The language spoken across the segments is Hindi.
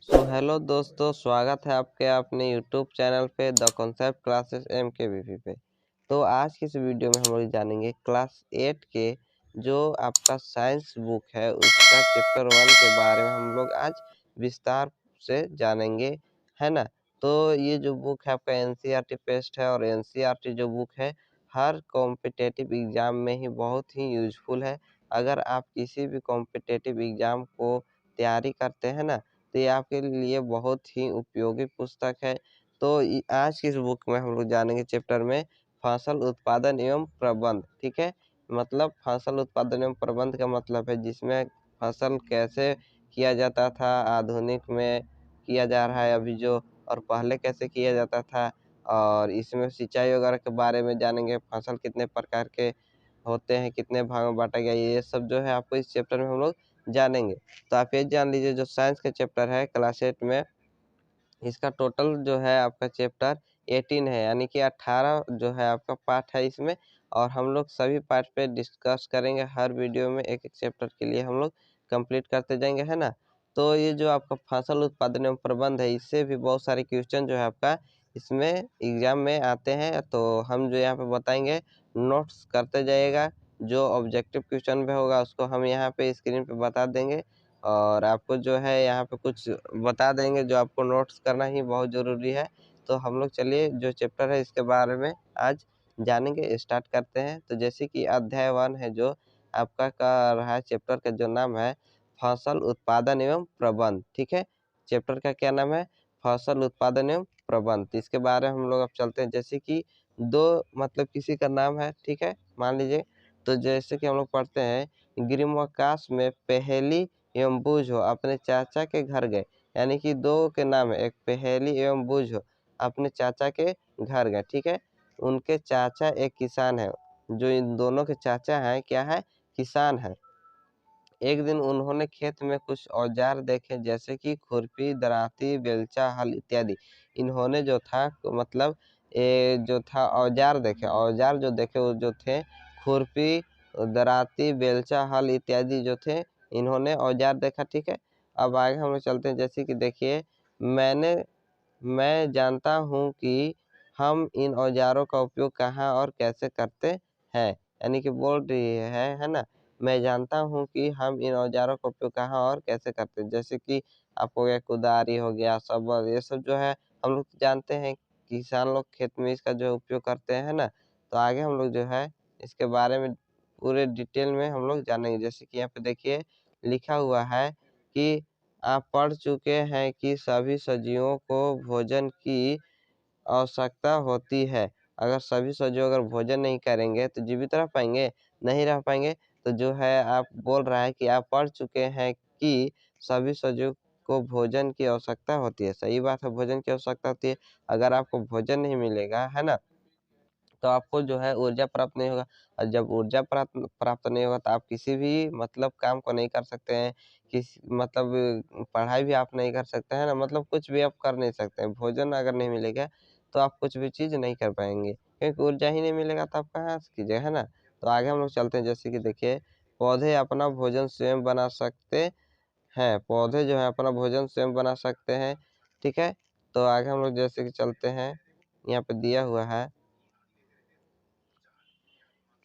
हेलो दोस्तों, स्वागत है आपके अपने यूट्यूब चैनल पे द कॉन्सेप्ट क्लासेस MKVP पे। तो आज की इस वीडियो में हम लोग जानेंगे क्लास 8 के जो आपका साइंस बुक है उसका चैप्टर 1 के बारे में हम लोग आज विस्तार से जानेंगे, है ना। तो ये जो बुक है आपका NCERT पेस्ट है और NCERT जो बुक है हर कॉम्पिटेटिव एग्जाम में ही बहुत ही यूजफुल है। अगर आप किसी भी कॉम्पिटेटिव एग्जाम को तैयारी करते हैं ना, तो ये आपके लिए बहुत ही उपयोगी पुस्तक है। तो आज की इस बुक में हम लोग जानेंगे चैप्टर में फसल उत्पादन एवं प्रबंध, ठीक है। मतलब फसल उत्पादन एवं प्रबंध का मतलब है जिसमें फसल कैसे किया जाता था, आधुनिक में किया जा रहा है अभी जो, और पहले कैसे किया जाता था। और इसमें सिंचाई वगैरह के बारे में जानेंगे, फसल कितने प्रकार के होते हैं, कितने भाग में बांटा गया, ये सब जो है आपको इस चैप्टर में हम लोग जानेंगे। तो आप ये जान लीजिए जो साइंस का चैप्टर है क्लास 8 में, इसका टोटल जो है आपका चैप्टर 18 है, यानी कि 18 जो है आपका पार्ट है इसमें। और हम लोग सभी पार्ट पे डिस्कस करेंगे, हर वीडियो में एक एक चैप्टर के लिए हम लोग कंप्लीट करते जाएंगे, है ना। तो ये जो आपका फसल उत्पादन एवं प्रबंध है, इससे भी बहुत सारे क्वेश्चन जो है आपका इसमें एग्जाम में आते हैं। तो हम जो यहाँ पे बताएंगे नोट्स करते जाइएगा, जो ऑब्जेक्टिव क्वेश्चन भी होगा उसको हम यहाँ पे स्क्रीन पे बता देंगे, और आपको जो है यहाँ पे कुछ बता देंगे जो आपको नोट्स करना ही बहुत ज़रूरी है। तो हम लोग चलिए जो चैप्टर है इसके बारे में आज जानेंगे, स्टार्ट करते हैं। तो जैसे कि अध्याय 1 है जो आपका का रहा है, चैप्टर का जो नाम है फसल उत्पादन एवं प्रबंध, ठीक है। चैप्टर का क्या नाम है? फसल उत्पादन एवं प्रबंध। तो इसके बारे में हम लोग अब चलते हैं। जैसे कि दो मतलब किसी का नाम है, ठीक है, मान लीजिए। तो जैसे कि हम लोग पढ़ते हैं, ग्रीष्मावकाश में पहेली एवं बूझो अपने चाचा के घर गए, यानी कि दो के नाम है, एक पहेली एवं बूझो अपने चाचा के घर गए, ठीक है। उनके चाचा एक किसान है, जो इन दोनों के चाचा हैं क्या है? किसान है। एक दिन उन्होंने खेत में कुछ औजार देखे, जैसे कि खुरपी, दरांती, बेलचा, हल इत्यादि। इन्होंने जो था मतलब जो था औजार देखे, औजार जो देखे वो जो थे खुरपी, दरांती, बेलचा, हल इत्यादि जो थे, इन्होंने औजार देखा, ठीक है। अब आगे हम लोग चलते हैं। जैसे कि देखिए, मैं जानता हूँ कि हम इन औजारों का उपयोग कहाँ और कैसे करते हैं, यानी कि बोल रही है ना। मैं जानता हूँ कि हम इन औजारों का उपयोग कहाँ और कैसे करते हैं। जैसे कि आपको गया कुदारी हो गया, सबल, ये सब जो है हम लोग जानते हैं, किसान लोग खेत में इसका जो उपयोग करते हैं ना। तो आगे हम लोग जो है इसके बारे में पूरे डिटेल में हम लोग जानेंगे। जैसे कि यहाँ पे देखिए लिखा हुआ है कि आप पढ़ चुके हैं कि सभी सजीवों को भोजन की आवश्यकता होती है। अगर सभी सजीव अगर भोजन नहीं करेंगे तो जीवित रह पाएंगे? नहीं रह पाएंगे। तो जो है आप बोल रहा है कि आप पढ़ चुके हैं कि सभी सजीव को भोजन की आवश्यकता होती है। सही बात है, भोजन की आवश्यकता होती है। अगर आपको भोजन नहीं मिलेगा, है ना, तो आपको जो है ऊर्जा प्राप्त नहीं होगा। और जब ऊर्जा प्राप्त प्राप्त नहीं होगा तो आप किसी भी मतलब काम को नहीं कर सकते हैं। पढ़ाई भी आप नहीं कर सकते हैं ना, मतलब कुछ भी आप कर नहीं सकते हैं। भोजन अगर नहीं मिलेगा तो आप कुछ भी चीज़ नहीं कर पाएँगे, क्योंकि ऊर्जा ही नहीं मिलेगा तो आप कहाँ से कीजिएगा, है ना। तो आगे हम लोग चलते हैं। जैसे कि देखिए, पौधे अपना भोजन स्वयं बना सकते हैं। पौधे जो है अपना भोजन स्वयं बना सकते हैं, ठीक है। तो आगे हम लोग जैसे कि चलते हैं, यहाँ पे दिया हुआ है,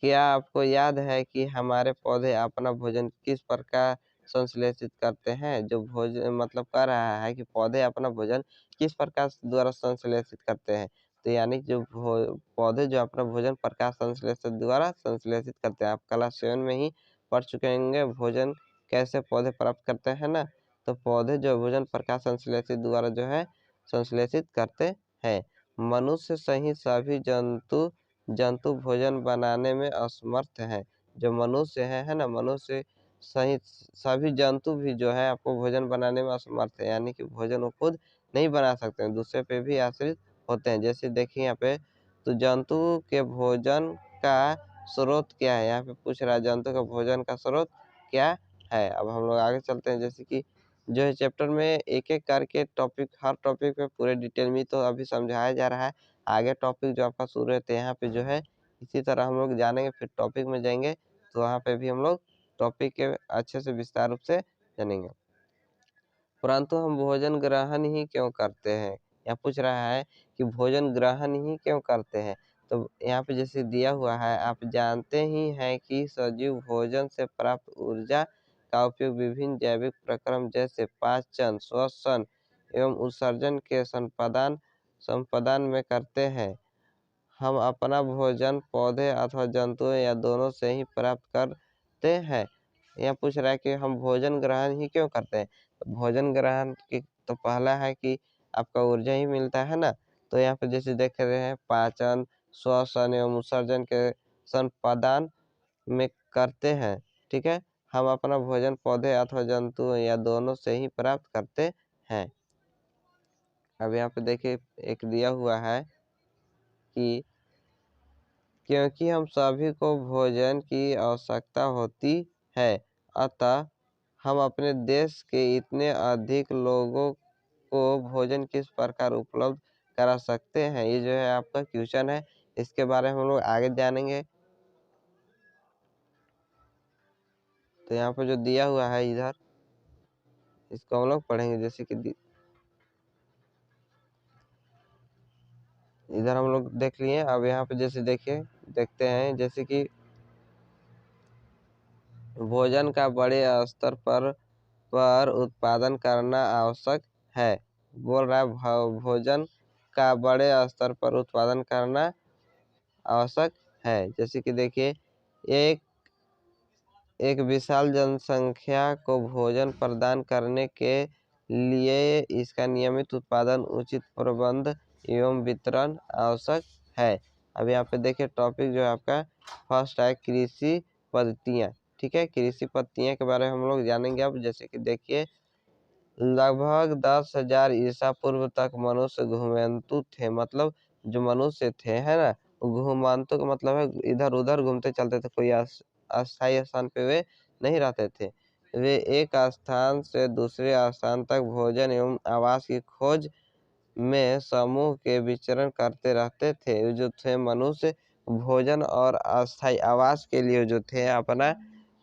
क्या आपको याद है कि हमारे पौधे अपना भोजन किस प्रकार संश्लेषित करते हैं? जो भोजन मतलब कह रहा है कि पौधे अपना भोजन किस प्रकार द्वारा संश्लेषित करते हैं। तो यानी जो पौधे जो अपना भोजन प्रकाश संश्लेषण द्वारा संश्लेषित करते हैं। आप क्लास 7 में ही पढ़ चुके होंगे भोजन कैसे पौधे प्राप्त करते हैं ना। तो पौधे जो भोजन प्रकाश संश्लेषित द्वारा जो है संश्लेषित करते हैं। मनुष्य सहित सभी जंतु जंतु भोजन बनाने में असमर्थ हैं। जो मनुष्य है ना, मनुष्य सहित सभी जंतु भी जो है आपको भोजन बनाने में असमर्थ है, यानी कि भोजन वो खुद नहीं बना सकते हैं, दूसरे पे भी आश्रित होते हैं। जैसे देखिए यहाँ पे, तो जंतु के भोजन का स्रोत क्या है, यहाँ पे पूछ रहा है जंतु का भोजन का स्रोत क्या है। अब हम लोग आगे चलते हैं। जैसे कि जो है चैप्टर में एक एक करके टॉपिक, हर टॉपिक पे पूरे डिटेल में तो अभी समझाया जा रहा है। आगे टॉपिक जो आपका शुरू रहते हैं यहाँ पे जो है इसी तरह हम लोग जानेंगे, फिर टॉपिक में जाएंगे तो वहाँ पे भी हम लोग टॉपिक के अच्छे से विस्तार रूप से जानेंगे। परंतु हम भोजन ग्रहण ही क्यों करते हैं। यहाँ पूछ रहा है कि भोजन ग्रहण ही क्यों करते हैं। तो यहाँ पे जैसे दिया हुआ है, आप जानते ही हैं कि सजीव भोजन से प्राप्त ऊर्जा का उपयोग विभिन्न जैविक प्रक्रम जैसे पाचन, श्वसन एवं उत्सर्जन के संपादन में करते हैं। हम अपना भोजन पौधे अथवा जंतुओं या दोनों से ही प्राप्त करते हैं। यह पूछ रहा है कि हम भोजन ग्रहण ही क्यों करते हैं। तो भोजन ग्रहण की तो पहला है कि आपका ऊर्जा ही मिलता है ना। तो यहाँ पे जैसे देख रहे हैं पाचन, श्वसन एवं उत्सर्जन के संपादन में करते हैं। ठीक है, हम अपना भोजन पौधे अथवा जंतुओं या दोनों से ही प्राप्त करते हैं। अब यहाँ पे देखिए एक दिया हुआ है कि क्योंकि हम सभी को भोजन की आवश्यकता होती है, अतः हम अपने देश के इतने अधिक लोगों को भोजन किस प्रकार उपलब्ध करा सकते हैं। ये जो है आपका क्वेश्चन है, इसके बारे में हम लोग आगे जानेंगे। तो यहाँ पर जो दिया हुआ है इधर, इसको हम लोग पढ़ेंगे। जैसे कि इधर हम लोग देख लिए। अब यहाँ पे जैसे देखिए देखते हैं, जैसे कि भोजन का बड़े स्तर पर उत्पादन करना आवश्यक है। बोल रहा है भोजन का बड़े स्तर पर उत्पादन करना आवश्यक है। जैसे कि देखिए एक विशाल जनसंख्या को भोजन प्रदान करने के लिए इसका नियमित उत्पादन, उचित प्रबंध एवं वितरण आवश्यक है। अब यहाँ पे देखिए टॉपिक जो है आपका फर्स्ट है कृषि पद्धतियाँ। ठीक है, कृषि पद्धतियाँ के बारे में हम लोग जानेंगे। अब जैसे कि देखिए लगभग 10,000 ईसा पूर्व तक मनुष्य घुमंतु थे। मतलब जो मनुष्य थे है ना, घुमंतु का मतलब है इधर उधर घूमते चलते थे, कोई अस्थायी स्थान पे वे नहीं रहते थे। वे एक स्थान से दूसरे स्थान तक भोजन एवं आवास की खोज में समूह के विचरण करते रहते थे। जो थे मनुष्य भोजन और अस्थायी आवास के लिए जो थे अपना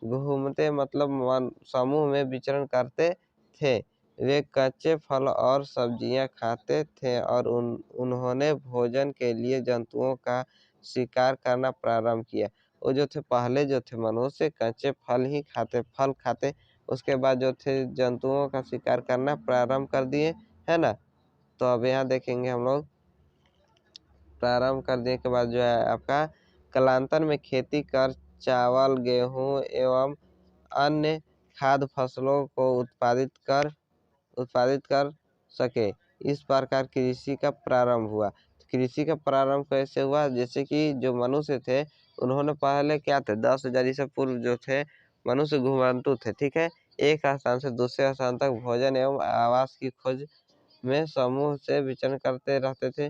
घूमते, मतलब समूह में विचरण करते थे। वे कच्चे फल और सब्जियां खाते थे और उन्होंने भोजन के लिए जंतुओं का शिकार करना प्रारंभ किया। वो जो थे पहले जो थे मनुष्य कच्चे फल खाते, उसके बाद जो थे जंतुओं का शिकार करना प्रारंभ कर दिए, है ना। तो अब यहाँ देखेंगे हम लोग, प्रारंभ करने के बाद जो है आपका कालांतर में खेती कर चावल, गेहूं एवं अन्य खाद्य फसलों को उत्पादित कर सके। इस प्रकार कृषि का प्रारंभ हुआ। कृषि का प्रारंभ कैसे हुआ। जैसे कि जो मनुष्य थे उन्होंने पहले क्या थे, 10,000 ईसा पूर्व जो थे मनुष्य घुमंतु थे। ठीक है, एक स्थान से दूसरे स्थान तक भोजन एवं आवास की खोज में समूह से विचरण करते रहते थे।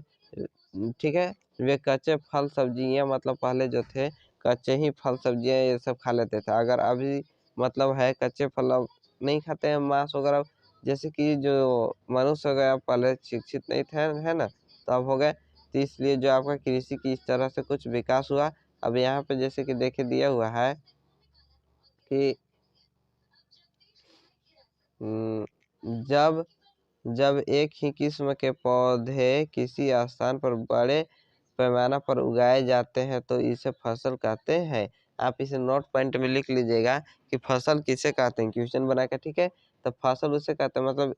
ठीक है, वे कच्चे फल सब्जियां, मतलब पहले जो थे कच्चे ही फल सब्जियां ये सब खा लेते थे। अगर अभी मतलब है कच्चे फल अब नहीं खाते हैं, मांस वगैरह। जैसे कि जो मनुष्य हो गया पहले शिक्षित नहीं थे, है ना, तो अब हो गए। तो इसलिए जो आपका कृषि की इस तरह से कुछ विकास हुआ। अब यहाँ पे जैसे कि देखिए दिया हुआ है कि जब जब एक ही किस्म के पौधे किसी स्थान पर बड़े पैमाना पर उगाए जाते हैं तो इसे फसल कहते हैं। आप इसे नोट पॉइंट में लिख लीजिएगा कि फसल किसे कहते हैं, क्वेश्चन बना के। ठीक है, तो फसल उसे कहते हैं, मतलब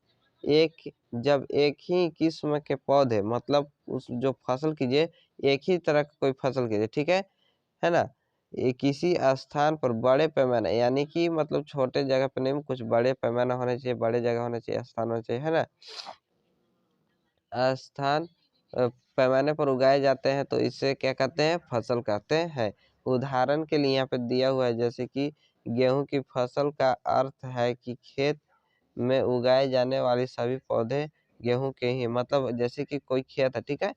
जब एक ही किस्म के पौधे, मतलब उस जो फसल कीजिए एक ही तरह का कोई फसल कीजिए, ठीक है ना। ये किसी स्थान पर बड़े पैमाने, यानी कि मतलब छोटे जगह पर नहीं, कुछ बड़े पैमाना होना चाहिए, बड़े जगह होना चाहिए, स्थान होना चाहिए, है ना। स्थान पैमाने पर उगाए जाते हैं तो इसे क्या कहते हैं, फसल कहते हैं। उदाहरण के लिए यहाँ पे दिया हुआ है, जैसे कि गेहूं की फसल का अर्थ है कि खेत में उगाए जाने वाले सभी पौधे गेहूं के ही, मतलब जैसे कि कोई खेत है, ठीक है,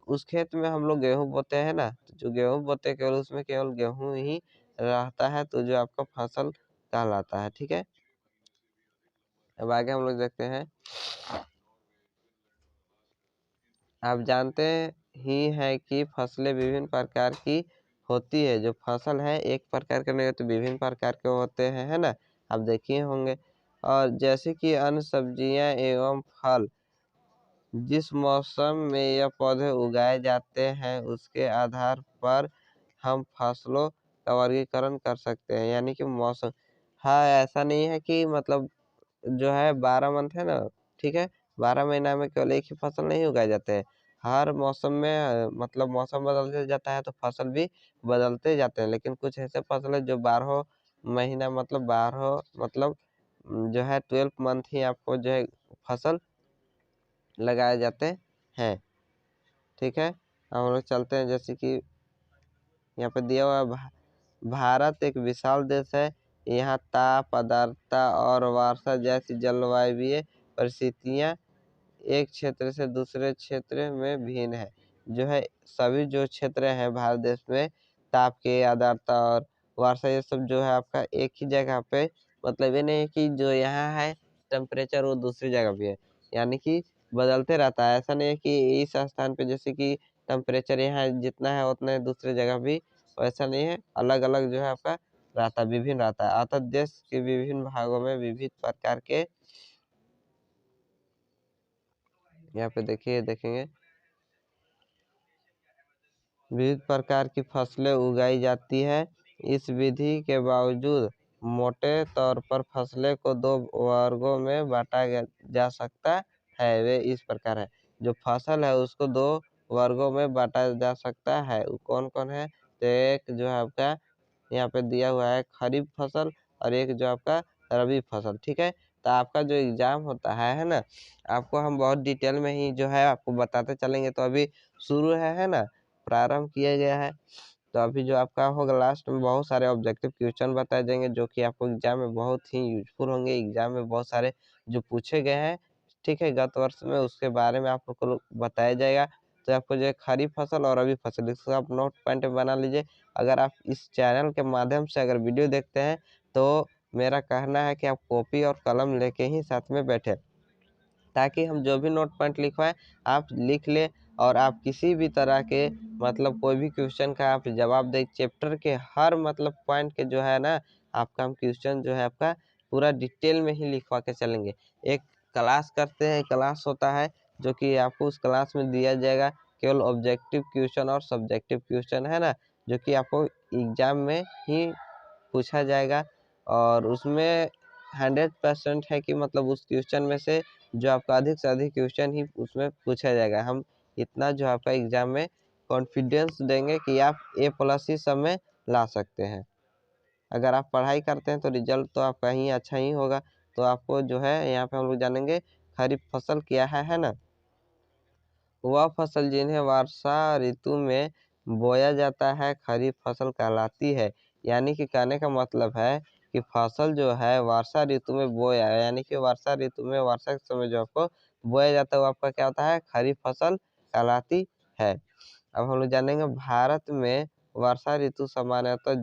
उस खेत में हम लोग गेहूं बोते हैं ना, तो जो गेहूं बोते हैं केवल उसमें केवल गेहूं ही रहता है, तो जो आपका फसल कहलाता है। ठीक है, अब आगे हम लोग देखते हैं। आप जानते ही हैं कि फसलें विभिन्न प्रकार की होती है। जो फसल है एक प्रकार के नहीं होते, विभिन्न प्रकार के होते हैं, है ना, आप देखिए होंगे। और जैसे कि अन्य सब्जियां एवं फल जिस मौसम में यह पौधे उगाए जाते हैं उसके आधार पर हम फसलों का वर्गीकरण कर सकते हैं। यानी कि मौसम, हाँ ऐसा नहीं है कि मतलब जो है 12 मंथ है ना, ठीक है, 12 महीना में केवल एक ही फसल नहीं उगाए जाते हैं। हर मौसम में मतलब मौसम बदलते जाता है तो फसल भी बदलते जाते हैं। लेकिन कुछ ऐसे फसल है जो 12 महीना मतलब 12 मतलब जो है 12 मंथ ही आपको जो है फसल लगाए जाते हैं। ठीक है, हम लोग चलते हैं। जैसे कि यहाँ पे दिया हुआ है भारत एक विशाल देश है। यहाँ ताप, आर्द्रता और वर्षा जैसी जलवायु परिस्थितियाँ एक क्षेत्र से दूसरे क्षेत्र में भिन्न है। जो है सभी जो क्षेत्र हैं भारत देश में, ताप के, आर्द्रता और वर्षा, ये सब जो है आपका एक ही जगह पे, मतलब ये नहीं है कि जो यहाँ है टेम्परेचर वो दूसरी जगह भी है। यानी कि बदलते रहता है। ऐसा नहीं है कि इस स्थान पे जैसे कि टेम्परेचर यहाँ जितना है उतना ही दूसरी जगह भी, वैसा नहीं है। अलग अलग जो है आपका रहता, विभिन्न रहता है। अतः देश के विभिन्न भागों में विविध प्रकार के, यहाँ पे देखिए देखेंगे, विविध प्रकार की फसलें उगाई जाती है। इस विधि के बावजूद मोटे तौर पर फसलें को दो वर्गों में बांटा जा सकता है। वे इस प्रकार है, जो फसल है उसको दो वर्गों में बांटा जा सकता है। वो कौन कौन है? तो एक जो है आपका यहाँ पे दिया हुआ है खरीफ फसल, और एक जो आपका रबी फसल। ठीक है, तो आपका जो एग्जाम होता है ना, आपको हम बहुत डिटेल में ही जो है आपको बताते चलेंगे। तो अभी शुरू है ना, प्रारंभ किया गया है। तो अभी जो आपका होगा लास्ट में बहुत सारे ऑब्जेक्टिव क्वेश्चन बताए जाएंगे जो कि आपको एग्जाम में बहुत ही यूजफुल होंगे। एग्जाम में बहुत सारे जो पूछे गए हैं, ठीक है, गत वर्ष में, उसके बारे में आप लोग को बताया जाएगा। तो आपको जो है खरीफ फसल और रबी फसल, इसको आप नोट पॉइंट बना लीजिए। अगर आप इस चैनल के माध्यम से अगर वीडियो देखते हैं तो मेरा कहना है कि आप कॉपी और कलम लेके ही साथ में बैठे, ताकि हम जो भी नोट पॉइंट लिखवाएं आप लिख ले, और आप किसी भी तरह के मतलब कोई भी क्वेश्चन का आप जवाब दें। चैप्टर के हर मतलब पॉइंट के जो है ना, आपका हम क्वेश्चन जो है आपका पूरा डिटेल में ही लिखवा के चलेंगे। एक क्लास करते हैं, क्लास होता है जो कि आपको उस क्लास में दिया जाएगा केवल ऑब्जेक्टिव क्वेश्चन और सब्जेक्टिव क्वेश्चन है ना, जो कि आपको एग्जाम में ही पूछा जाएगा। और उसमें 100% है कि मतलब उस क्वेश्चन में से जो आपका अधिक से अधिक क्वेश्चन ही उसमें पूछा जाएगा। हम इतना जो आपका एग्जाम में कॉन्फिडेंस देंगे कि आप A+ ही सब में ला सकते हैं। अगर आप पढ़ाई करते हैं तो रिजल्ट तो आपका ही अच्छा ही होगा। तो आपको जो है यहाँ पे हम लोग जानेंगे खरीफ फसल क्या है ना। वह फसल जिन्हें वर्षा ऋतु में बोया जाता है खरीफ फसल कहलाती है। यानी कि कहने का मतलब है कि फसल जो है वर्षा ऋतु में बोया है, यानी कि वर्षा ऋतु में वर्षा के समय जो आपको बोया जाता है वो आपका क्या होता है? खरीफ फसल कहलाती है। अब हम लोग जानेंगे भारत में वर्षा ऋतु सामान्यतः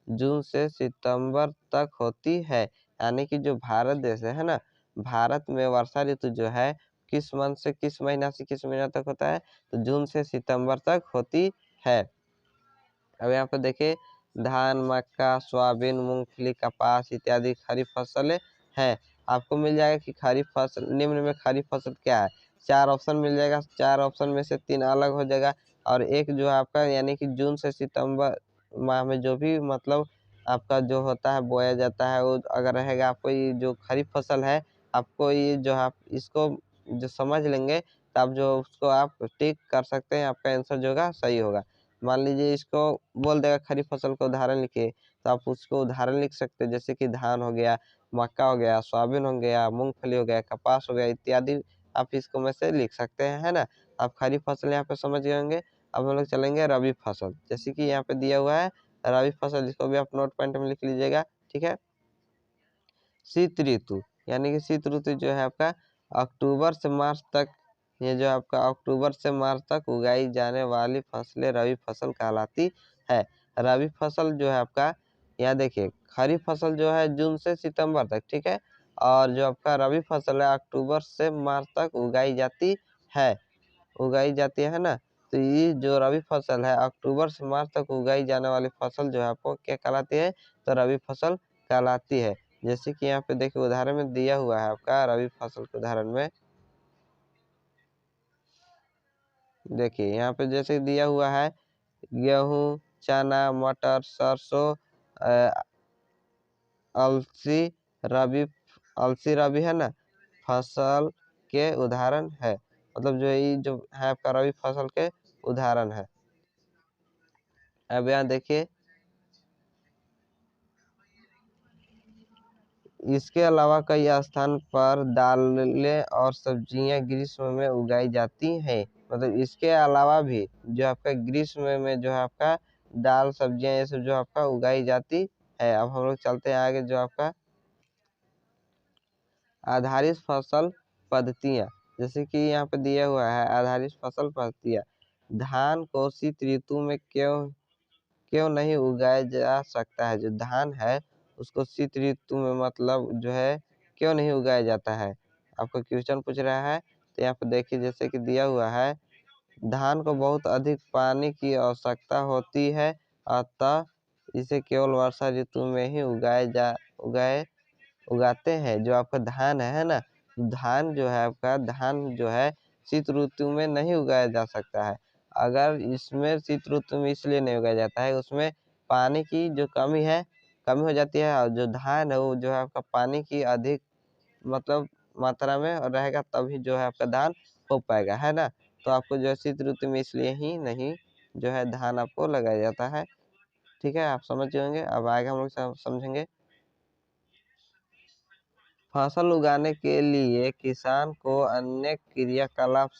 जून से सितंबर तक होती है। यानी कि जो भारत देश है ना, भारत में वर्षा ऋतु जो है किस मंथ से किस महीना से किस महीना तक होता है? तो जून से सितंबर तक होती है। अब यहाँ पर देखिए धान, मक्का, सोयाबीन, मूंगफली, कपास इत्यादि खरीफ फसलें हैं। आपको मिल जाएगा कि खरीफ फसल, निम्न में खरीफ फसल क्या है? 4 ऑप्शन मिल जाएगा। 4 ऑप्शन में से 3 अलग हो जाएगा, और एक जो है आपका, यानी कि जून से सितंबर माह में जो भी मतलब आपका जो होता है बोया जाता है, वो अगर रहेगा आपको ये जो खरीफ फसल है, आपको ये जो आप इसको जो समझ लेंगे तब जो उसको आप टिक कर सकते हैं, आपका आंसर जो होगा सही होगा। मान लीजिए इसको बोल देगा खरीफ फसल का उदाहरण लिखिए, तो आप उसको उदाहरण लिख सकते हैं, जैसे कि धान हो गया, मक्का हो गया, सोयाबीन हो गया, मूंगफली हो गया, कपास हो गया इत्यादि। आप इसको में से लिख सकते हैं, है ना। आप खरीफ फसल यहाँ पे समझ गए होंगे। अब हम लोग चलेंगे रबी फसल, जैसे कि यहाँ पे दिया हुआ है रबी फसल, जिसको भी आप नोट पॉइंट में लिख लीजिएगा। ठीक है, शीत ऋतु, यानी कि शीत ऋतु जो है आपका अक्टूबर से मार्च तक, ये जो आपका अक्टूबर से मार्च तक उगाई जाने वाली फसलें रबी फसल कहलाती है। रबी फसल जो है आपका, यहाँ देखिए खरीफ फसल जो है जून से सितंबर तक, ठीक है, और जो आपका रबी फसल है अक्टूबर से मार्च तक उगाई जाती है ना। तो ये जो रबी फसल है अक्टूबर से मार्च तक उगाई जाने वाली फसल जो है आपको क्या कहलाती है? तो रबी फसल कहलाती है। जैसे कि यहाँ पे देखिए उदाहरण में दिया हुआ है आपका रबी फसल के उदाहरण में। देखिए यहाँ पे जैसे दिया हुआ है गेहूं, चना, मटर, सरसों, अलसी रबी, अलसी रबी है ना फसल के उदाहरण है। मतलब जो ये जो है आपका रबी फसल के उदाहरण है। अब यहाँ देखिए इसके अलावा कई स्थान पर दालें और सब्जियां ग्रीष्म में उगाई जाती हैं। मतलब इसके अलावा भी जो आपका ग्रीष्म में जो है आपका दाल सब्जियां ये सब जो आपका उगाई जाती है। अब हम लोग चलते हैं आगे जो आपका आधारित फसल पद्धतियाँ, जैसे कि यहाँ पे दिया हुआ है आधारित फसल पद्धतियाँ। धान को शीत ऋतु में क्यों क्यों नहीं उगाया जा सकता है। जो धान है उसको शीत ऋतु में मतलब जो है क्यों नहीं उगाया जाता है, आपको क्वेश्चन पूछ रहा है। तो यहाँ पे देखिए जैसे कि दिया हुआ है धान को बहुत अधिक पानी की आवश्यकता होती है, अतः इसे केवल वर्षा ऋतु में ही उगाते हैं। जो आपका धान है ना, धान जो है आपका धान जो है शीत ऋतु में नहीं उगाया जा सकता है। अगर इसमें शीत ऋतु में इसलिए नहीं उगाया जाता है, उसमें पानी की जो कमी हो जाती है। और जो धान है वो जो है आपका पानी की अधिक मतलब मात्रा में रहेगा तभी जो है आपका धान हो पाएगा, है ना। तो आपको जो है शीत ऋतु में इसलिए ही नहीं जो है धान आपको लगाया जाता है। ठीक है, आप समझ होंगे। अब आगे हम लोग समझेंगे। फसल उगाने के लिए किसान को अन्य क्रियाकलाप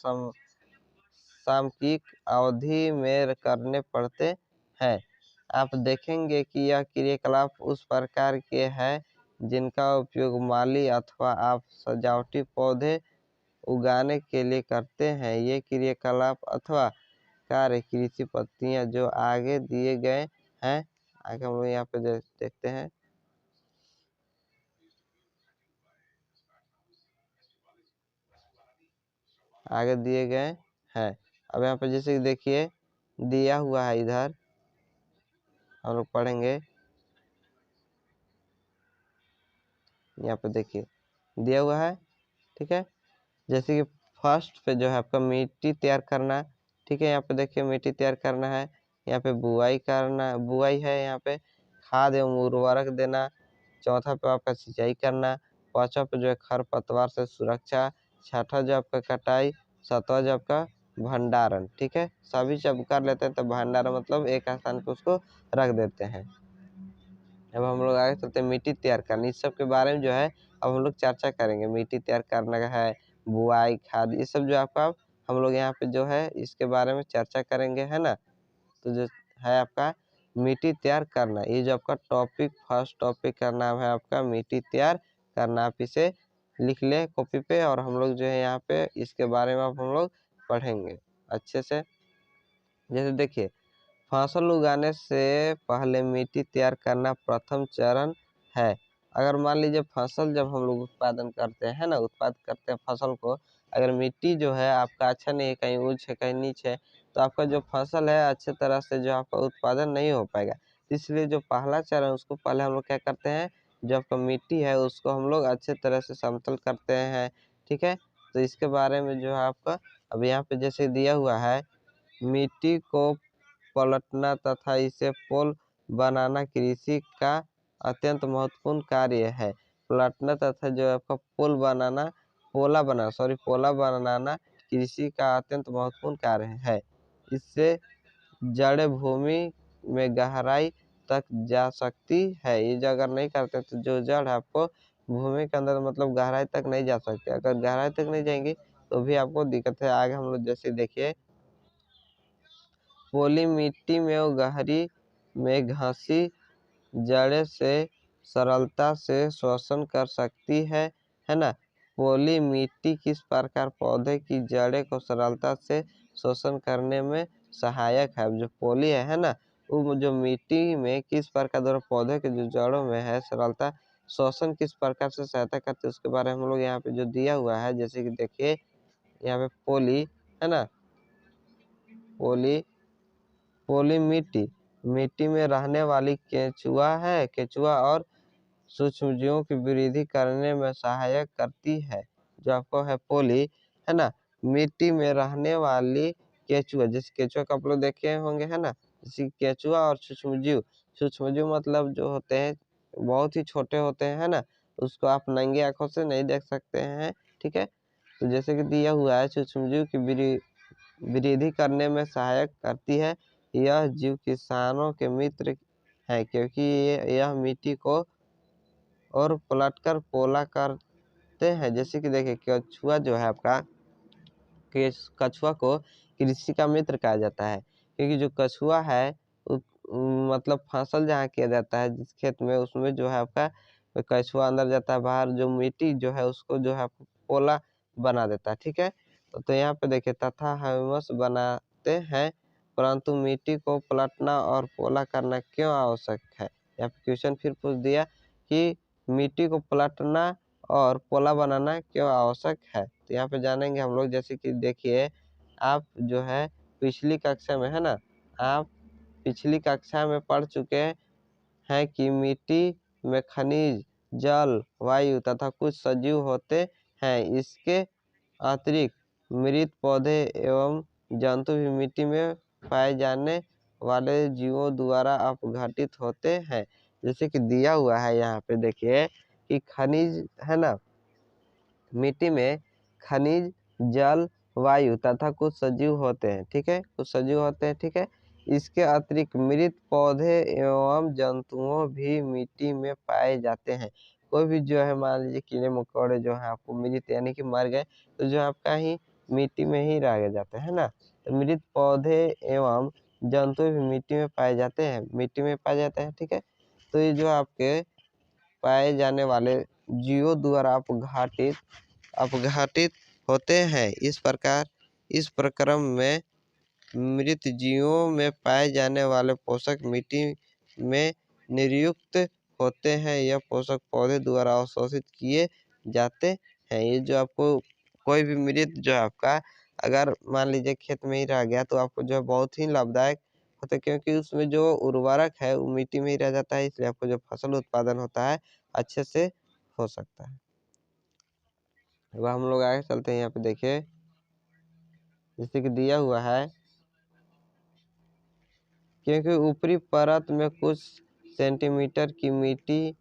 सामयिक अवधि में करने पड़ते हैं। आप देखेंगे कि यह क्रियाकलाप उस प्रकार के हैं जिनका उपयोग माली अथवा आप सजावटी पौधे उगाने के लिए करते हैं। ये क्रियाकलाप अथवा कार्य कृषि पद्धतियाँ जो आगे दिए गए हैं। आगे हम लोग यहाँ पे देखते हैं। आगे दिए गए हैं। अब यहाँ पे जैसे देखिए दिया हुआ है, इधर हम लोग पढ़ेंगे। यहाँ पे देखिए दिया हुआ है, ठीक है। जैसे कि फर्स्ट पे जो है आपका मिट्टी तैयार करना, ठीक है। यहाँ पे देखिए मिट्टी तैयार करना है, यहाँ पे बुआई है, यहाँ पे खाद एवं उर्वरक देना। चौथा पे आपका सिंचाई करना। पांचवा पे जो है खरपतवार से सुरक्षा। छठा जो आपका कटाई। सातवां जो आपका भंडारण, ठीक है। सभी जब कर लेते हैं तो भंडारण मतलब एक स्थान पे उसको रख देते हैं। अब हम लोग आगे चलते हैं मिट्टी तैयार करना। इस सब के बारे में जो है अब हम लोग चर्चा करेंगे। मिट्टी तैयार करना का है, बुआई, खाद, ये सब जो आपका हम लोग यहाँ पे जो है इसके बारे में चर्चा करेंगे, है ना। तो जो है आपका मिट्टी तैयार करना, ये जो आपका टॉपिक फर्स्ट टॉपिक का नाम है आपका मिट्टी तैयार करना। आप इसे लिख ले कॉपी पे, और हम लोग जो है यहाँ पे इसके बारे में अब हम लोग पढ़ेंगे अच्छे से। जैसे देखिए फसल उगाने से पहले मिट्टी तैयार करना प्रथम चरण है। अगर मान लीजिए फसल जब हम लोग उत्पादन करते हैं ना, उत्पादन करते हैं फसल को, अगर मिट्टी जो है आपका अच्छा नहीं है, कहीं ऊंच है कहीं नीचे है, तो आपका जो फसल है अच्छे तरह से जो आपका उत्पादन नहीं हो पाएगा। इसलिए जो पहला चरण उसको पहले हम लोग क्या करते हैं, जो आपका मिट्टी है उसको हम लोग अच्छे तरह से समतल करते हैं, ठीक है। तो इसके बारे में जो है आपका अब यहाँ पे जैसे दिया हुआ है मिट्टी को पलटना तथा इसे पोल बनाना कृषि का अत्यंत महत्वपूर्ण कार्य है। पलटना तथा जो आपका पोला बनाना कृषि का अत्यंत महत्वपूर्ण कार्य है। इससे जड़ भूमि में गहराई तक जा सकती है। ये जो अगर नहीं करते तो जो जड़ है आपको भूमि के अंदर मतलब गहराई तक नहीं जा सकते। अगर गहराई तक नहीं जाएंगे तो भी आपको दिक्कत है। आगे हम लोग जैसे देखिए पोली मिट्टी में वो गहरी में घासी जड़ें से सरलता से श्वसन कर सकती है ना। पोली मिट्टी किस प्रकार पौधे की जड़ें को सरलता से श्वसन करने में सहायक है। जो पोली है ना, वो जो मिट्टी में किस प्रकार द्वारा पौधे के जो जड़ों में है सरलता श्वसन किस प्रकार से सहायता करते हैं उसके बारे में हम लोग यहाँ पे जो दिया हुआ है। जैसे कि देखिए यहाँ पे पोली है ना, पोली मिट्टी में रहने वाली केंचुआ और सूक्ष्मजीवों की वृद्धि करने में सहायक करती है, जो आपको है पोली, है ना। मिट्टी में रहने वाली केचुआ, जैसे केचुआ का आप लोग देखे होंगे, है ना। जैसे केचुआ और सूक्ष्मजीव मतलब जो होते हैं बहुत ही छोटे होते हैं, है ना। उसको आप नंगी आंखों से नहीं देख सकते हैं, ठीक है। तो जैसे कि दिया हुआ है, सूक्ष्मजीव की वृद्धि करने में सहायक करती है। यह जीव किसानों के मित्र है, क्योंकि यह मिट्टी को और पलटकर पोला करते हैं। जैसे कि देखिए कछुआ जो है आपका, कछुआ को कृषि का मित्र कहा जाता है, क्योंकि जो कछुआ है मतलब फसल जहाँ किया जाता है जिस खेत में, उसमें जो है आपका कछुआ अंदर जाता है, बाहर जो मिट्टी जो है उसको जो है पोला बना देता है, ठीक है। तो यहाँ पे देखिए, तथा ह्यूमस बनाते हैं, परंतु मिट्टी को पलटना और पोला करना क्यों आवश्यक है। यहाँ पे क्वेश्चन फिर पूछ दिया कि मिट्टी को पलटना और पोला बनाना क्यों आवश्यक है। तो यहाँ पे जानेंगे हम लोग। जैसे कि देखिए, आप जो है पिछली कक्षा में, है ना, आप पिछली कक्षा में पढ़ चुके हैं कि मिट्टी में खनिज, जल, वायु तथा कुछ सजीव होते हैं। इसके अतिरिक्त मृत पौधे एवं जंतु भी मिट्टी में पाए जाने वाले जीवों द्वारा अपघटित होते हैं। जैसे कि दिया हुआ है यहाँ पे देखिए कि खनिज, है ना, मिट्टी में खनिज, जल, वायु तथा कुछ सजीव होते हैं, ठीक है, कुछ सजीव होते हैं, ठीक है। इसके अतिरिक्त मृत पौधे एवं जंतुओं भी मिट्टी में पाए जाते हैं। कोई भी जो है, मान लीजिए कीड़े मकोड़े जो है आपको मृत यानी कि मर गए, तो जो आपका ही मिट्टी में ही रह जाते हैं ना। तो मृत पौधे एवं जंतु भी मिट्टी में पाए जाते हैं, मिट्टी में पाए जाते हैं, ठीक है। तो ये जो आपके पाए जाने वाले जीवों द्वारा अपघटित होते हैं। इस प्रक्रम में मृत जीवों में पाए जाने वाले पोषक मिट्टी में निर्युक्त होते हैं। यह पोषक पौधे द्वारा अवशोषित किए जाते हैं। ये जो आपको कोई भी मृत जो है आपका, अगर मान लीजिए खेत में ही रह गया, तो आपको जो है बहुत ही लाभदायक होता है, क्योंकि उसमें जो उर्वरक है वो मिट्टी में ही रह जाता है, इसलिए आपको जो फसल उत्पादन होता है अच्छे से हो सकता है। अब हम लोग आगे चलते हैं। यहाँ पे देखिए, जैसे कि दिया हुआ है, क्योंकि ऊपरी परत में कुछ सेंटीमीटर की मिट्टी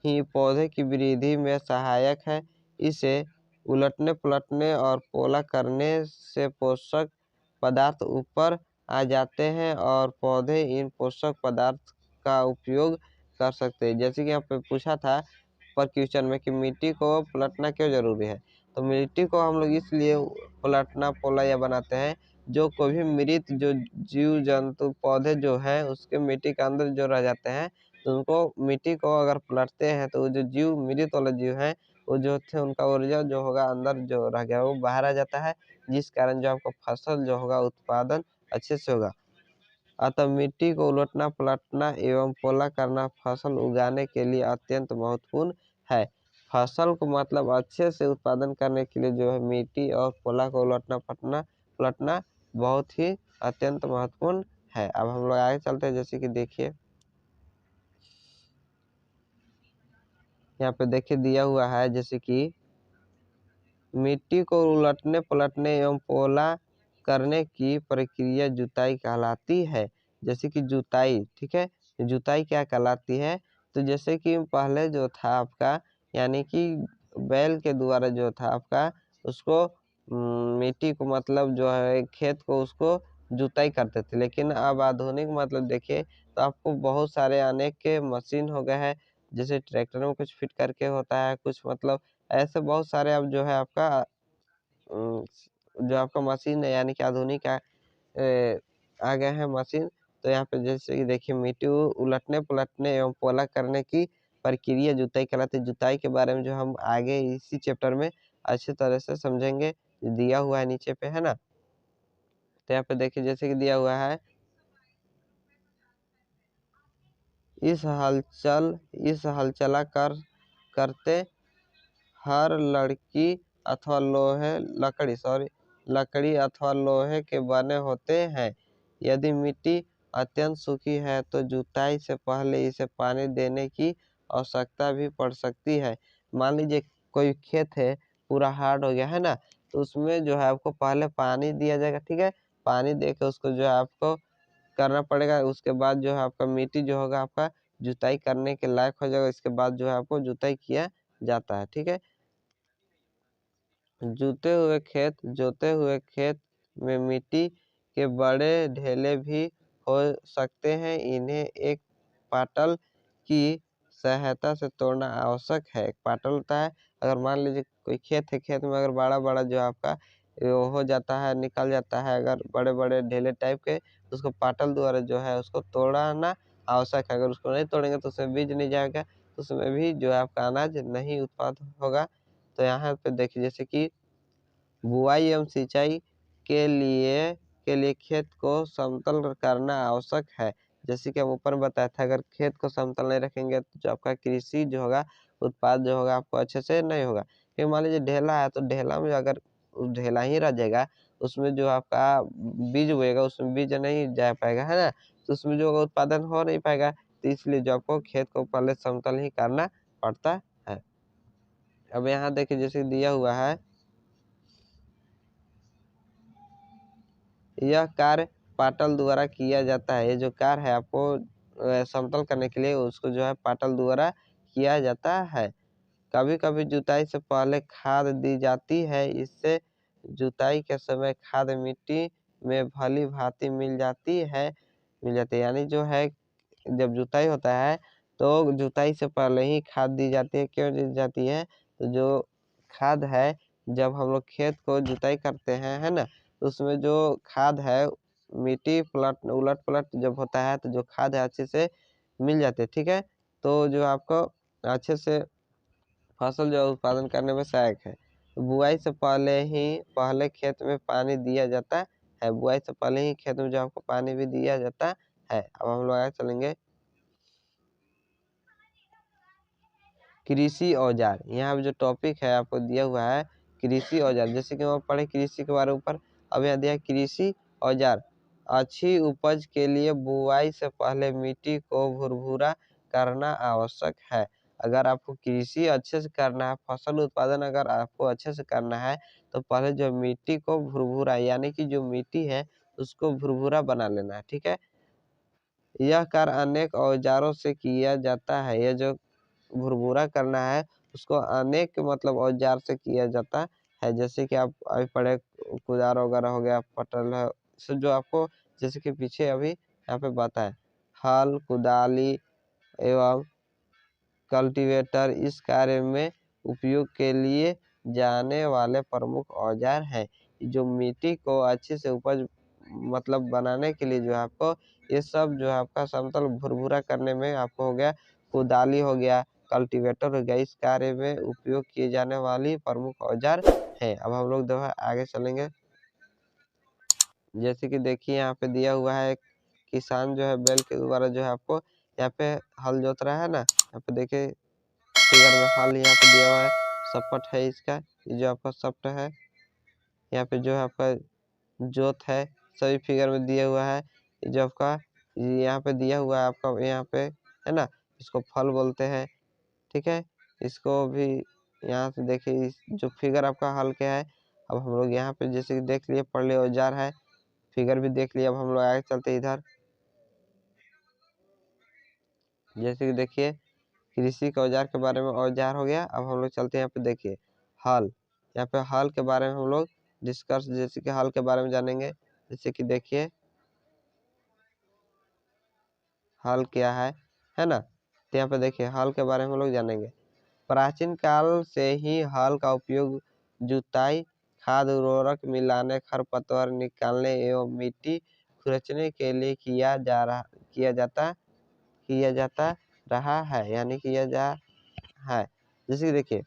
ही पौधे की वृद्धि में सहायक है। इसे उलटने पलटने और पोला करने से पोषक पदार्थ ऊपर आ जाते हैं और पौधे इन पोषक पदार्थ का उपयोग कर सकते हैं। जैसे कि यहाँ पे पूछा था पर क्वेश्चन में कि मिट्टी को पलटना क्यों जरूरी है। तो मिट्टी को हम लोग इसलिए पलटना, पोला या बनाते हैं, जो कोई भी मृत जो जीव जंतु पौधे जो है उसके मिट्टी के अंदर जो रह जाते हैं, तो उनको मिट्टी को अगर पलटते हैं तो जो जीव मृत वाला जीव है वो जो थे उनका ऊर्जा जो होगा अंदर जो रह गया वो बाहर आ जाता है, जिस कारण जो आपका फसल जो होगा उत्पादन अच्छे से होगा। अतः मिट्टी को उलटना पलटना एवं पोला करना फसल उगाने के लिए अत्यंत महत्वपूर्ण है। फसल को मतलब अच्छे से उत्पादन करने के लिए जो है मिट्टी और पोला को उलटना पलटना बहुत ही अत्यंत महत्वपूर्ण है। अब हम लोग आगे चलते हैं। जैसे कि देखिए, यहाँ पे देखिए दिया हुआ है, जैसे कि मिट्टी को उलटने पलटने एवं पोला करने की प्रक्रिया जुताई कहलाती है। जैसे कि जुताई, ठीक है, जुताई क्या कहलाती है। तो जैसे कि पहले जो था आपका, यानी कि बैल के द्वारा जो था आपका, उसको मिट्टी को मतलब जो है खेत को उसको जुताई करते थे। लेकिन अब आधुनिक मतलब देखिए तो आपको बहुत सारे अनेक के मशीन हो गए हैं, जैसे ट्रैक्टर में कुछ फिट करके होता है, कुछ मतलब ऐसे बहुत सारे अब जो है आपका जो आपका मशीन है, यानी कि आधुनिक आ गए हैं मशीन। तो यहाँ पे जैसे कि देखिए, मिट्टी उलटने पलटने एवं पोला करने की प्रक्रिया जुताई कहलाती है। जुताई के बारे में जो हम आगे इसी चैप्टर में अच्छी तरह से समझेंगे, दिया हुआ है नीचे पे, है ना। तो यहाँ पे देखिए, जैसे कि दिया हुआ है, इस हलचला करते हर लकड़ी अथवा लोहे के बने होते हैं। यदि मिट्टी अत्यंत सूखी है तो जुताई से पहले इसे पानी देने की आवश्यकता भी पड़ सकती है। मान लीजिए कोई खेत है पूरा हार्ड हो गया है ना, तो उसमें जो है आपको पहले पानी दिया जाएगा, ठीक है। पानी दे के उसको जो है आपको करना पड़ेगा। उसके बाद जो है आपका मिट्टी जो होगा आपका जुताई करने के लायक हो जाएगा। इसके बाद जो है आपको जुताई किया जाता है, ठीक है। जोते हुए खेत में मिट्टी के बड़े ढेले भी हो सकते हैं। इन्हें एक पाटल की सहायता से तोड़ना आवश्यक है। एक पाटल होता है, अगर मान लीजिए कोई खेत है, खेत में अगर बड़ा-बड़ा जो आपका वो हो जाता है, निकल जाता है, अगर बड़े-बड़े ढेले टाइप के, तो उसको पाटल द्वारा जो है उसको तोड़ना आवश्यक है। अगर उसको नहीं तोड़ेंगे तो उसमें बीज नहीं जाएगा, तो उसमें भी जो है आपका अनाज नहीं उत्पादन होगा। तो यहाँ पे देखिए जैसे कि बुआई एवं सिंचाई के लिए खेत को समतल करना आवश्यक है। जैसे कि हम ऊपर में बताया था, अगर खेत को समतल नहीं रखेंगे तो जो आपका कृषि जो होगा, उत्पाद जो होगा आपको अच्छे से नहीं होगा। फिर मान लीजिए ढेला है, तो ढेला में अगर ढेला ही रह जाएगा, उसमें जो आपका बीज बोएगा उसमें बीज नहीं जा पाएगा, है ना। तो उसमें जो होगा उत्पादन हो नहीं पाएगा, तो इसलिए जो आपको खेत को पहले समतल ही करना पड़ता है। अब यहाँ देखिए जैसे दिया हुआ है, यह कार्य पाटल द्वारा किया जाता है। ये जो कार्य है आपको समतल करने के लिए, उसको जो है पाटल द्वारा किया जाता है। कभी-कभी जुताई से पहले खाद दी जाती है। इससे जुताई के समय खाद मिट्टी में भली-भांति मिल जाती है। यानी जो है जब जुताई होता है तो जुताई से पहले ही खाद दी जाती है। क्यों दी जाती है? तो जो खाद है, जब हम लोग खेत को जुताई करते हैं, है ना, तो उसमें जो खाद है, मिट्टी उलट-पलट जब होता है तो जो खाद है अच्छे से मिल जाती है, ठीक है। तो जो आपको अच्छे से फसल जो है उत्पादन करने में सहायक है। बुआई से पहले खेत में पानी दिया जाता है। बुआई से पहले ही खेत में जो आपको पानी भी दिया जाता है। अब हम लोग आगे चलेंगे। कृषि औजार, यहाँ पे जो टॉपिक है आपको दिया हुआ है कृषि औजार। जैसे कि हम पढ़े कृषि के बारे में ऊपर, अब यहाँ दिया कृषि औजार। अच्छी उपज के लिए बुआई से पहले मिट्टी को भुरभुरा करना आवश्यक है। अगर आपको कृषि अच्छे से करना है, फसल उत्पादन अगर आपको अच्छे से करना है, तो पहले जो मिट्टी को भुरभुरा, यानी कि जो मिट्टी है उसको भुरभुरा बना लेना है, ठीक है। यह कार्य अनेक औजारों से किया जाता है। यह जो भुरभुरा करना है उसको अनेक मतलब औजार से किया जाता है। जैसे कि आप अभी पढ़े कुदार वगैरह हो गया, पटल है, सब जो आपको जैसे कि पीछे अभी यहाँ पे बताया, हल, कुदाली एवं कल्टीवेटर इस कार्य में उपयोग के लिए जाने वाले प्रमुख औजार हैं। जो मिट्टी को अच्छे से उपज मतलब बनाने के लिए जो है आपको ये सब जो है आपका समतल भुरभुरा करने में आपको हो गया, कुदाली हो गया, कल्टीवेटर हो गया, इस कार्य में उपयोग किए जाने वाली प्रमुख औजार है। अब हम लोग जो है आगे चलेंगे। जैसे कि देखिए यहाँ पे दिया हुआ है, किसान जो है बैल के द्वारा जो है आपको यहाँ पे हल जोत रहा है ना। यहाँ पे देखिए फिगर में हल यहाँ पे दिया हुआ है, सपट है इसका, ये जो आपका सपट है, यहाँ पे जो है आपका जोत है, सभी फिगर में दिया हुआ है। ये जो आपका यहाँ पे दिया हुआ है आपका, यहाँ पे है ना, इसको फल बोलते हैं, ठीक है। इसको भी यहाँ से देखिए, जो फिगर आपका हल के है। अब हम लोग यहाँ पे जैसे कि देख लिए, पढ़ लिए औजार है, फिगर भी देख लिया। अब हम लोग आगे चलते इधर। जैसे कि देखिए कृषि के औजार के बारे में औजार हो गया। अब हम लोग चलते हैं यहाँ पे देखिए हल। यहाँ पे हल के बारे में हम लोग डिस्कस, जैसे कि हल के बारे में जानेंगे। जैसे कि देखिए हल क्या है ना। तो यहाँ पे देखिए हल के बारे में हम लोग जानेंगे। प्राचीन काल से ही हल का उपयोग जुताई, खाद, उर्वरक मिलाने, खरपतवार निकालने एवं मिट्टी खुरचने के लिए किया जाता रहा है, यानी किया जा है। जैसे कि देखिए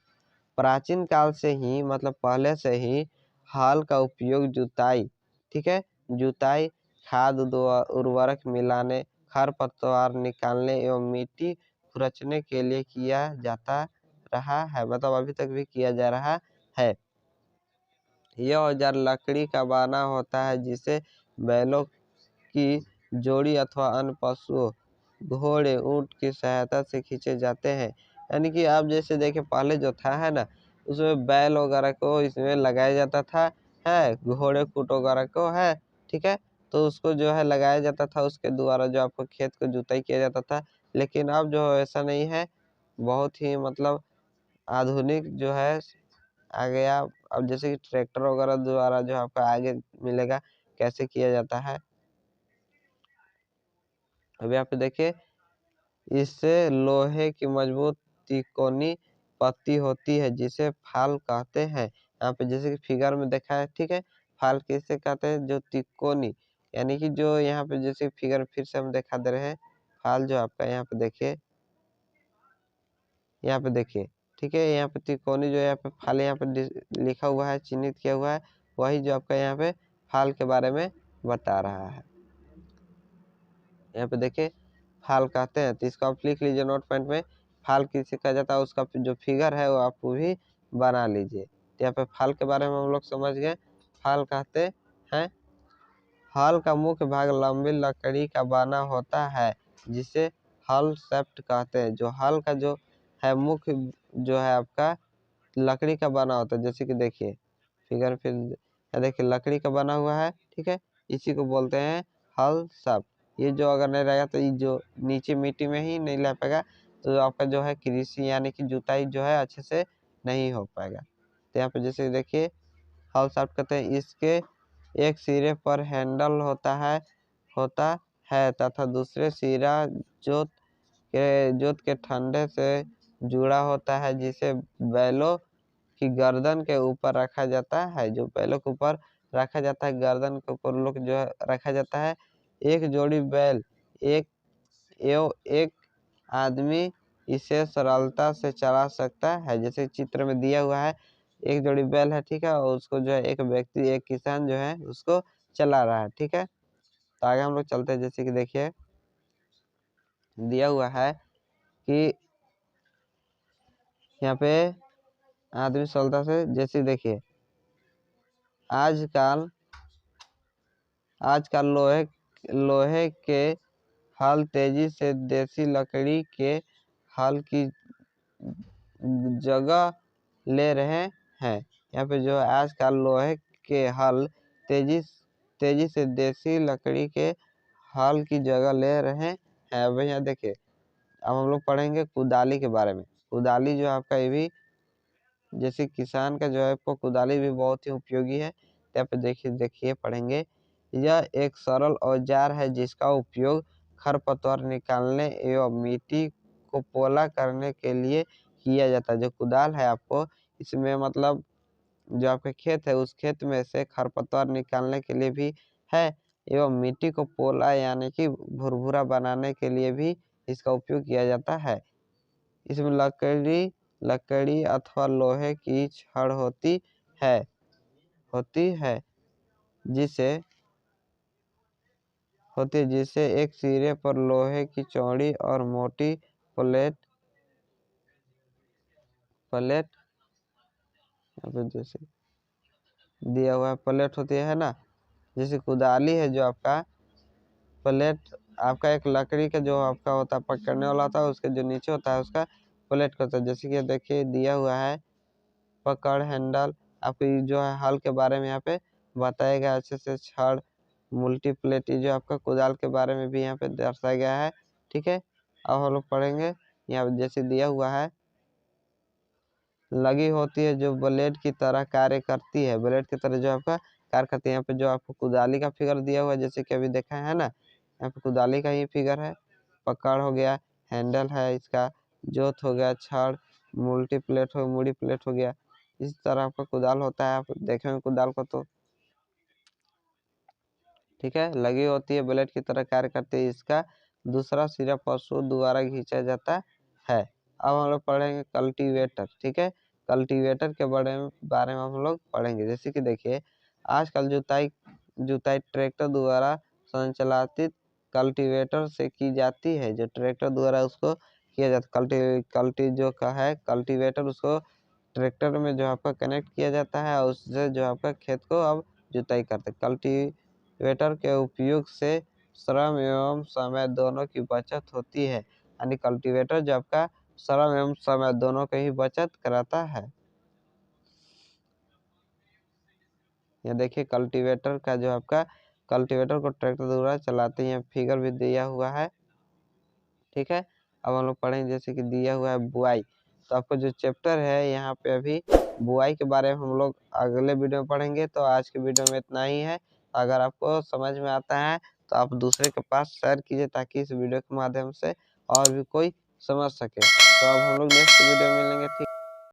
प्राचीन काल से ही मतलब पहले से ही हल का उपयोग जुताई, ठीक है, जुताई, खाद, उर्वरक मिलाने, खरपतवार निकालने एवं मिट्टी खुरचने के लिए किया जाता रहा है, मतलब अभी तक भी किया जा रहा है। यह औजार लकड़ी का बना होता है, जिसे बैलों की जोड़ी अथवा अन्य पशुओं घोड़े ऊंट की सहायता से खींचे जाते हैं। यानी कि आप जैसे देखें पहले जो था है ना, उसमें बैल वगैरह को इसमें लगाया जाता था, है घोड़े ऊंट वगैरह को, है ठीक है। तो उसको जो है लगाया जाता था, उसके द्वारा जो आपको खेत को जुताई किया जाता था। लेकिन अब जो ऐसा नहीं है, बहुत ही मतलब आधुनिक जो है आ गया। अब जैसे कि ट्रैक्टर वगैरह द्वारा जो आपका आगे मिलेगा कैसे किया जाता है। अभी आप देखिए, इससे लोहे की मजबूत तिकोनी पत्ती होती है जिसे फाल कहते हैं। यहाँ पे जैसे कि फिगर में देखा है, ठीक है। फाल किसे कहते हैं? जो तिकोनी, यानी कि जो यहाँ पे जैसे फिगर फिर से हम दिखा दे रहे हैं। फाल जो आपका यहाँ पे देखिए, यहाँ पे देखिए, ठीक है। यहाँ पे तिकोनी जो यहाँ पे फाल यहाँ पे लिखा हुआ है, चिन्हित किया हुआ है, वही जो आपका यहाँ पे फाल के बारे में बता रहा है। यहाँ पे देखिए फाल कहते हैं, तो इसको आप लिख लीजिए नोट पॉइंट में। फाल किसे कहा जाता है, उसका जो फिगर है वो आप भी बना लीजिए। तो यहाँ पे फाल के बारे में हम लोग समझ गए। फाल कहते हैं, हल का मुख्य भाग लंबी लकड़ी का बना होता है जिसे हल शेफ्ट कहते हैं। जो हल का जो है मुख्य जो है आपका लकड़ी का बना होता है। जैसे कि देखिए फिगर, फिर देखिए लकड़ी का बना हुआ है, ठीक है। इसी को बोलते हैं हल शाफ्ट। ये जो अगर नहीं रहेगा तो ये जो नीचे मिट्टी में ही नहीं रह पाएगा, तो आपका जो है कृषि यानी कि जुताई जो है अच्छे से नहीं हो पाएगा। तो यहाँ पे जैसे देखिए हल शाफ्ट कहते हैं, इसके एक सिरे पर हैंडल होता है तथा दूसरे सिरा जोत के ठंडे से जुड़ा होता है, जिसे बैलों की गर्दन के ऊपर रखा जाता है। जो बैलों के ऊपर रखा जाता है, गर्दन के ऊपर लोग जो है रखा जाता है। एक जोड़ी बैल एक एक आदमी इसे सरलता से चला सकता है। जैसे चित्र में दिया हुआ है, एक जोड़ी बैल है, ठीक है, और उसको जो है एक व्यक्ति, एक किसान जो है उसको चला रहा है, ठीक है। तो आगे हम लोग चलते हैं। जैसे कि देखिए दिया हुआ है कि यहाँ पे आदमी सरलता से, जैसे देखिए आजकल आजकल लोहे के हल तेजी से देसी लकड़ी के हल की जगह ले रहे हैं। यहाँ पे जो है आजकल लोहे के हल तेजी से देसी लकड़ी के हल की जगह ले रहे हैं। अब यहाँ देखिए, अब हम लोग पढ़ेंगे कुदाली के बारे में। कुदाली जो आपका ये भी जैसे किसान का जो है आपको कुदाली भी बहुत ही उपयोगी है। यहाँ पे देखिए पढ़ेंगे। यह एक सरल औजार है जिसका उपयोग खरपतवार निकालने एवं मिट्टी को पोला करने के लिए किया जाता है। जो कुदाल है आपको, इसमें मतलब जो आपका खेत है, उस खेत में से खरपतवार निकालने के लिए भी है, एवं मिट्टी को पोला यानी कि भुरभुरा बनाने के लिए भी इसका उपयोग किया जाता है। इसमें लकड़ी अथवा लोहे की छड़ है होती है जिसे जिसे एक सिरे पर लोहे की चौड़ी और मोटी प्लेट प्लेट जैसे दिया हुआ है, प्लेट होती है ना। जैसे कुदाली है, जो आपका प्लेट आपका एक लकड़ी का जो आपका होता है पकड़ने वाला होता है, उसके जो नीचे होता है उसका प्लेट होता है। जैसे कि देखिए दिया हुआ है पकड़ हैंडल। आपको जो है हल के बारे में यहाँ पे बताया गया अच्छे से। छड़ मल्टीप्लेट, जो आपका कुदाल के बारे में भी यहाँ पे दर्शाया गया है, ठीक है। अब हम लोग पढ़ेंगे, यहाँ जैसे दिया हुआ है लगी होती है जो ब्लेड की तरह कार्य करती है। ब्लेड की तरह जो आपका कार्य करती है। यहाँ पे जो आपको कुदाली का फिगर दिया हुआ है, जैसे कि अभी देखा है ना, यहाँ पे कुदाली का ही फिगर है। पकड़ हो गया, हैंडल है इसका, जोत हो गया, छड़ मुड़ी प्लेट हो गया। इस तरह आपका कुदाल होता है। आप देखेंगे कुदाल को तो, ठीक है, लगी होती है, ब्लेड की तरह कार्य करती है। इसका दूसरा सिरा पशु द्वारा खींचा जाता है। अब हम लोग पढ़ेंगे कल्टीवेटर, ठीक है। कल्टीवेटर के बारे में हम लोग पढ़ेंगे। जैसे कि देखिए आजकल जुताई ट्रैक्टर द्वारा संचालित कल्टीवेटर से की जाती है। जो ट्रैक्टर द्वारा उसको किया जाता है, कल्टी जो का है कल्टीवेटर, उसको ट्रैक्टर में जो आपका कनेक्ट किया जाता है और उससे जो आपका खेत को अब जुताई करते हैं। कल्टीवेटर के उपयोग से श्रम एवं समय दोनों की बचत होती है। यानी कल्टीवेटर जो आपका श्रम एवं समय दोनों की ही बचत कराता है। यह देखिए कल्टीवेटर का जो आपका कल्टीवेटर को ट्रैक्टर द्वारा चलाते हैं, फिगर भी दिया हुआ है। ठीक है, अब हम लोग पढ़ेंगे जैसे कि दिया हुआ है बुआई। तो आपको जो चैप्टर है यहाँ पे अभी बुआई के बारे में हम लोग अगले वीडियो में पढ़ेंगे। तो आज के वीडियो में इतना ही है। अगर आपको समझ में आता है तो आप दूसरे के पास शेयर कीजिए ताकि इस वीडियो के माध्यम से और भी कोई समझ सके। तो अब हम लोग नेक्स्ट वीडियो में मिलेंगे। ठीक।